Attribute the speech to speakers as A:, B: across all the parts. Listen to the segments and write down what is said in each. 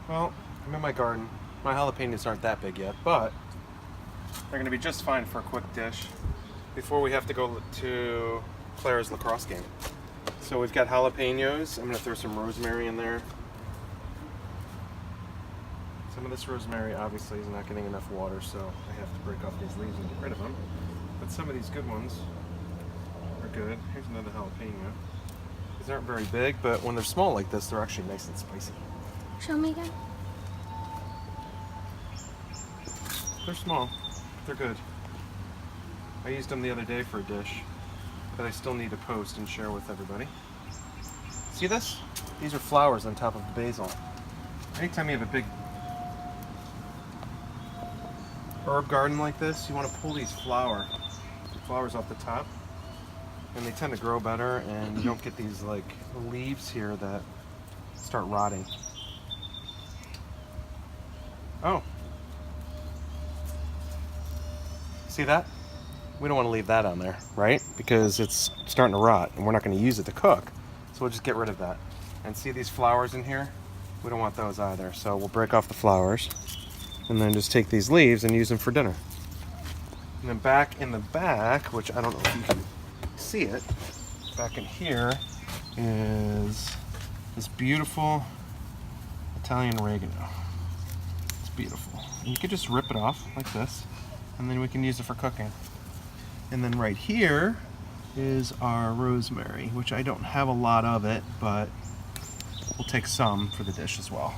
A: Well, I'm in my garden. My jalapenos aren't that big yet, but they're going to be just fine for a quick dish before we have to go to Claire's lacrosse game. So we've got jalapenos. I'm going to throw some rosemary in there. Some of this rosemary obviously is not getting enough water, so I have to break off these leaves and get rid of them. But some of these good ones are good. Here's another jalapeno. These aren't very big, but when they're small like this, they're actually nice and spicy.
B: Show me again.
A: They're small. They're good. I used them the other day for a dish, but I still need to post and share with everybody. See this? These are flowers on top of the basil. Anytime you have a big herb garden like this, you want to pull these flowers off the top, and they tend to grow better, and you don't get these like leaves here that start rotting. Oh. See that? We don't want to leave that on there, right? Because it's starting to rot and we're not going to use it to cook. So we'll just get rid of that. And see these flowers in here? We don't want those either. So we'll break off the flowers and then just take these leaves and use them for dinner. And then back in the back, which I don't know if you can see it, back in here is this beautiful Italian oregano. It's beautiful. And you could just rip it off like this, and then we can use it for cooking. And then right here is our rosemary, which I don't have a lot of it, but we'll take some for the dish as well.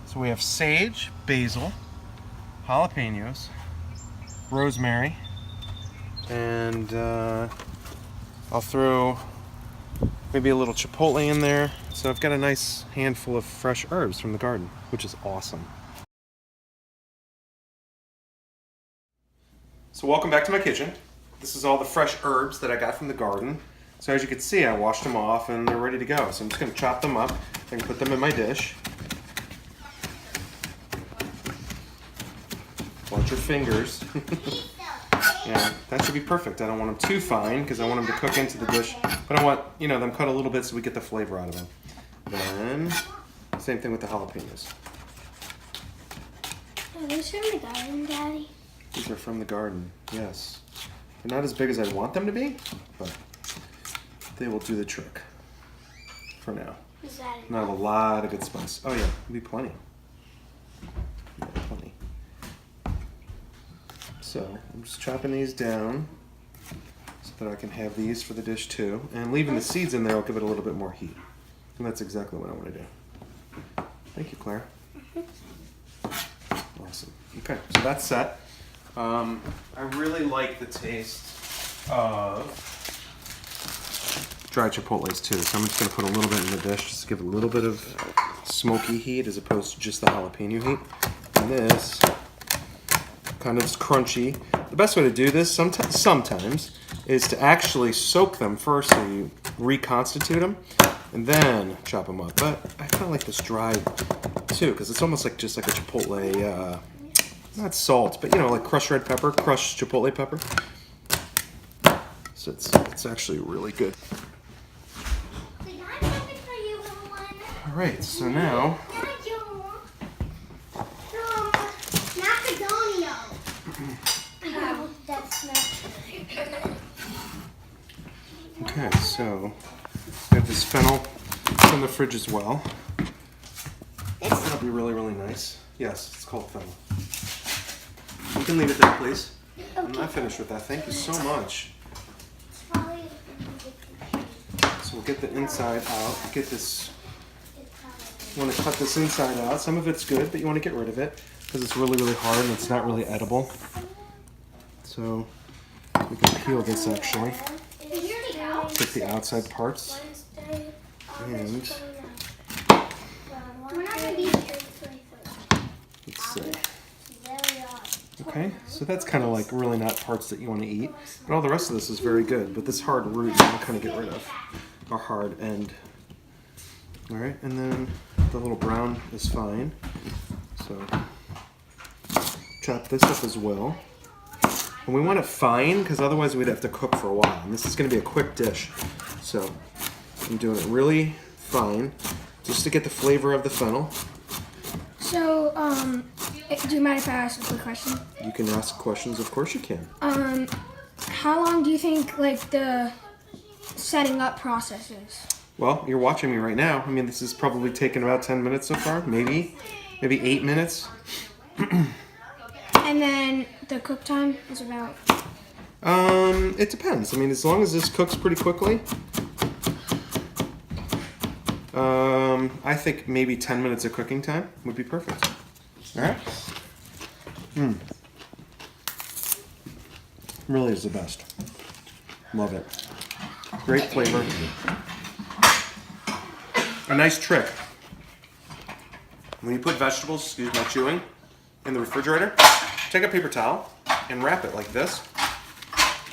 A: So we have sage, basil, jalapenos, rosemary, and I'll throw maybe a little chipotle in there. So I've got a nice handful of fresh herbs from the garden, which is awesome. So welcome back to my kitchen. This is all the fresh herbs that I got from the garden. So as you can see, I washed them off and they're ready to go. So I'm just going to chop them up and put them in my dish. Watch your fingers. Yeah, that should be perfect. I don't want them too fine because I want them to cook into the dish. But I want, them cut a little bit so we get the flavor out of them. Then, same thing with the jalapenos.
B: Are these from the garden, Daddy?
A: These are from the garden, yes. They're not as big as I want them to be, but they will do the trick for now.
B: Is that enough?
A: Not a lot of good spice. Oh yeah, it'll be plenty. Yeah, plenty. So I'm just chopping these down so that I can have these for the dish too. And leaving the seeds in there will give it a little bit more heat. And that's exactly what I want to do. Thank you, Claire. Awesome. Okay, so that's set. I really like the taste of dried chipotles too, so I'm just going to put a little bit in the dish just to give a little bit of smoky heat as opposed to just the jalapeno heat. And this kind of is crunchy. The best way to do this sometimes is to actually soak them first so you reconstitute them and then chop them up. But I kind of like this dried too because it's almost like just like a chipotle. Not salt, but like crushed red pepper, crushed chipotle pepper. So it's actually really good. All right, so now. Okay, so we have this fennel from the fridge as well. That'll be really, really nice. Yes, it's called fennel. You can leave it there, please. I'm not finished with that. Thank you so much. So we'll get the inside out. Get this. You want to cut this inside out. Some of it's good, but you want to get rid of it because it's really, really hard and it's not really edible. So we can peel this actually. Take the outside parts and let's see. Okay, so that's kind of like really not parts that you want to eat, but all the rest of this is very good. But this hard root you want to kind of get rid of, or hard end. All right, and then the little brown is fine. So chop this up as well. And we want it fine because otherwise we'd have to cook for a while. And this is going to be a quick dish, so I'm doing it really fine just to get the flavor of the fennel.
B: So, do you mind if I ask a quick question?
A: You can ask questions, of course you can.
B: How long do you think, like, the setting up process is?
A: Well, you're watching me right now. I mean, this has probably taken about 10 minutes so far, maybe 8 minutes.
B: And then the cook time is about?
A: It depends. I mean, as long as this cooks pretty quickly, I think maybe 10 minutes of cooking time would be perfect. All right? Really is the best. Love it. Great flavor. A nice trick. When you put vegetables, excuse my chewing, in the refrigerator, take a paper towel and wrap it like this,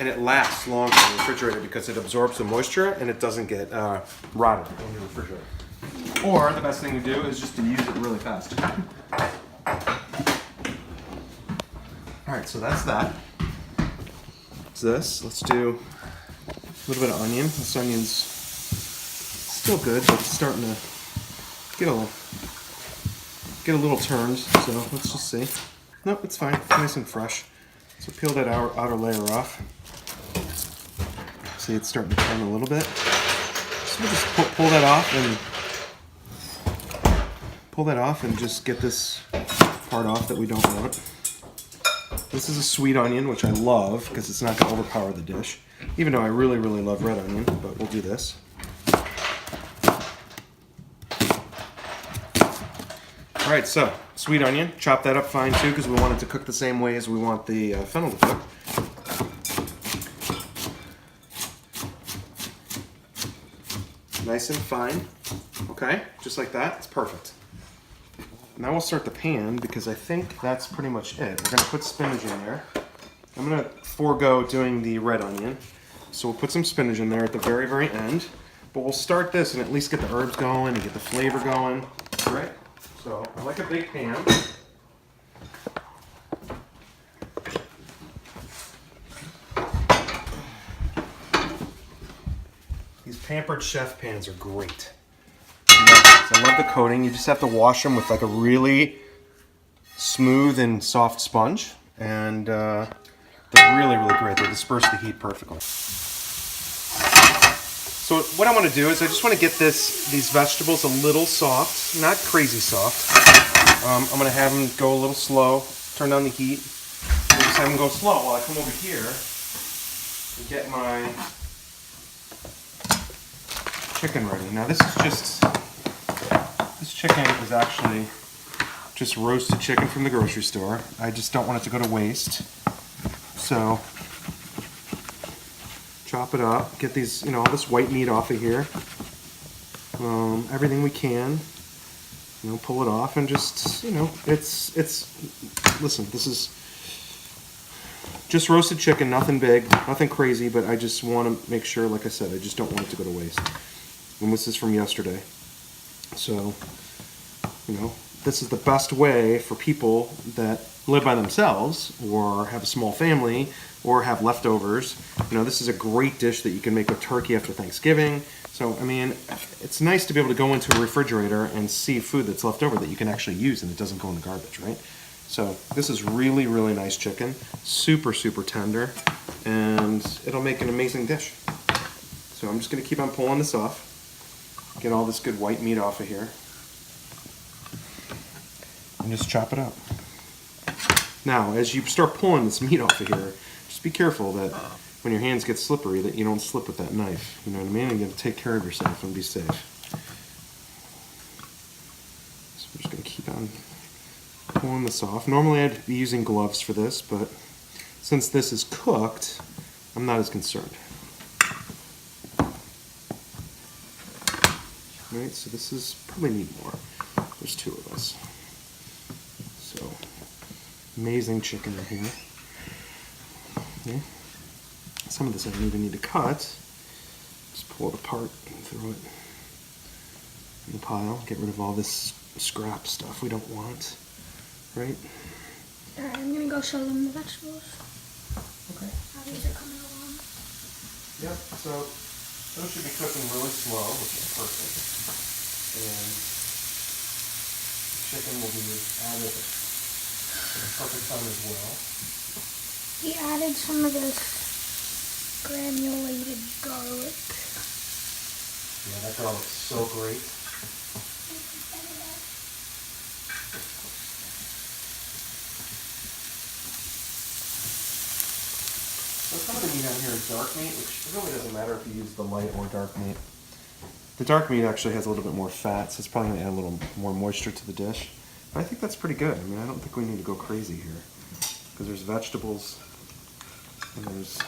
A: and it lasts longer in the refrigerator because it absorbs the moisture and it doesn't get rotted in the refrigerator. Or the best thing to do is just to use it really fast. All right, so that's that. It's this. Let's do a little bit of onion. This onion's still good, but it's starting to get a little turned. So let's just see. Nope, it's fine. It's nice and fresh. So peel that outer layer off. See, it's starting to turn a little bit. So we'll just pull that off and just get this part off that we don't want. This is a sweet onion, which I love because it's not going to overpower the dish. Even though I really, really love red onion, but we'll do this. All right, so sweet onion, chop that up fine too because we want it to cook the same way as we want the fennel to cook. Nice and fine, okay? Just like that, it's perfect. Now we'll start the pan because I think that's pretty much it. We're gonna put spinach in there. I'm gonna forego doing the red onion. So we'll put some spinach in there at the very, very end. But we'll start this and at least get the herbs going and get the flavor going, right? So I like a big pan. These Pampered Chef pans are great. I love the coating. You just have to wash them with like a really smooth and soft sponge. And they're really, really great. They disperse the heat perfectly. So what I want to do is I just want to get these vegetables a little soft, not crazy soft. I'm going to have them go a little slow, turn down the heat, and just have them go slow while I come over here and get my chicken ready. Now this chicken is actually just roasted chicken from the grocery store. I just don't want it to go to waste. So chop it up, get these, all this white meat off of here. Everything we can, pull it off and just, listen, this is just roasted chicken, nothing big, nothing crazy, but I just want to make sure, like I said, I just don't want it to go to waste. And this is from yesterday. So, this is the best way for people that live by themselves or have a small family or have leftovers. This is a great dish that you can make with turkey after Thanksgiving. So, I mean, it's nice to be able to go into a refrigerator and see food that's left over that you can actually use and it doesn't go in the garbage, right? So, this is really, really nice chicken. Super, super tender. And it'll make an amazing dish. So, I'm just going to keep on pulling this off. Get all this good white meat off of here. And just chop it up. Now, as you start pulling this meat off of here, just be careful that when your hands get slippery that you don't slip with that knife. You know what I mean? You got to take care of yourself and be safe. So I'm just going to keep on pulling this off. Normally I'd be using gloves for this, but since this is cooked, I'm not as concerned. Alright, so this is probably need more. There's two of us. So, amazing chicken in here. Okay. Some of this I don't even need to cut. Just pull it apart and throw it in the pile. Get rid of all this scrap stuff we don't want. Right?
B: Alright, I'm gonna go show them the vegetables.
A: Okay.
B: How these are coming along.
A: Yep, so those should be cooking really slow, which is perfect. And chicken will be added at the perfect time as well.
B: He added some of this granulated garlic.
A: Yeah, that garlic's so great. So some of the meat on here is dark meat, which really doesn't matter if you use the light or dark meat. The dark meat actually has a little bit more fat, so it's probably going to add a little more moisture to the dish. But I think that's pretty good. I mean, I don't think we need to go crazy here, because there's vegetables and there's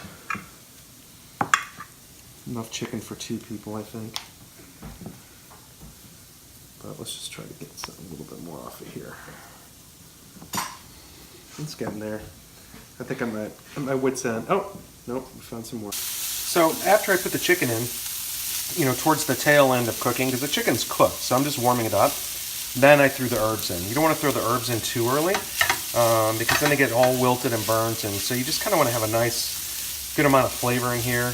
A: enough chicken for 2 people, I think. But let's just try to get a little bit more off of here. It's getting there. I think I'm at my wit's end. Oh, nope, we found some more. So after I put the chicken in, you know, towards the tail end of cooking, because the chicken's cooked, so I'm just warming it up. Then I threw the herbs in. You don't want to throw the herbs in too early, because then they get all wilted and burnt, and so you just kind of want to have a nice, good amount of flavor in here.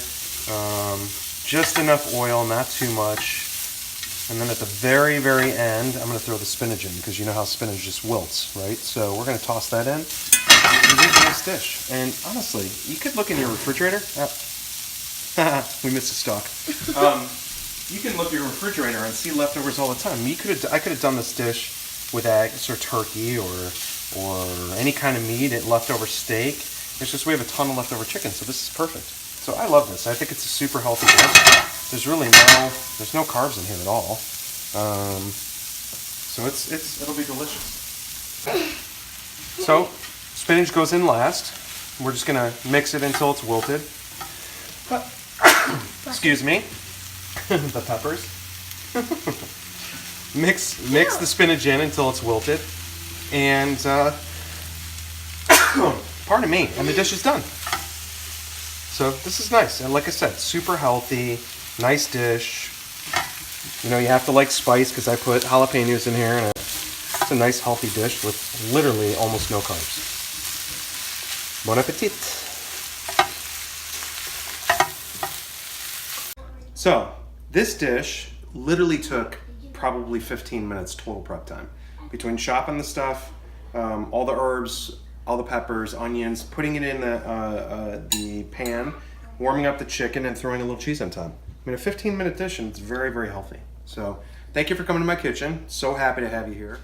A: Just enough oil, not too much. And then at the very, very end, I'm going to throw the spinach in, because you know how spinach just wilts, right? So we're going to toss that in. And make a nice dish. And honestly, you could look in your refrigerator. We missed a stalk. You can look at your refrigerator and see leftovers all the time. I could have done this dish with eggs or turkey or any kind of meat, leftover steak. It's just we have a ton of leftover chicken, so this is perfect. So I love this. I think it's a super healthy dish. There's really no carbs in here at all. So it'll be delicious. So spinach goes in last. We're just gonna mix it until it's wilted. Excuse me. The peppers. mix the spinach in until it's wilted, and pardon me, and the dish is done. So this is nice, and like I said, super healthy, nice dish. You know, you have to like spice because I put jalapeños in here, and it's a nice healthy dish with literally almost no carbs. Bon appetit. So this dish literally took probably 15 minutes total prep time. Between chopping the stuff, all the herbs, all the peppers, onions, putting it in the pan, warming up the chicken, and throwing a little cheese on top. I mean, a 15-minute dish, and it's very, very healthy. So thank you for coming to my kitchen. So happy to have you here.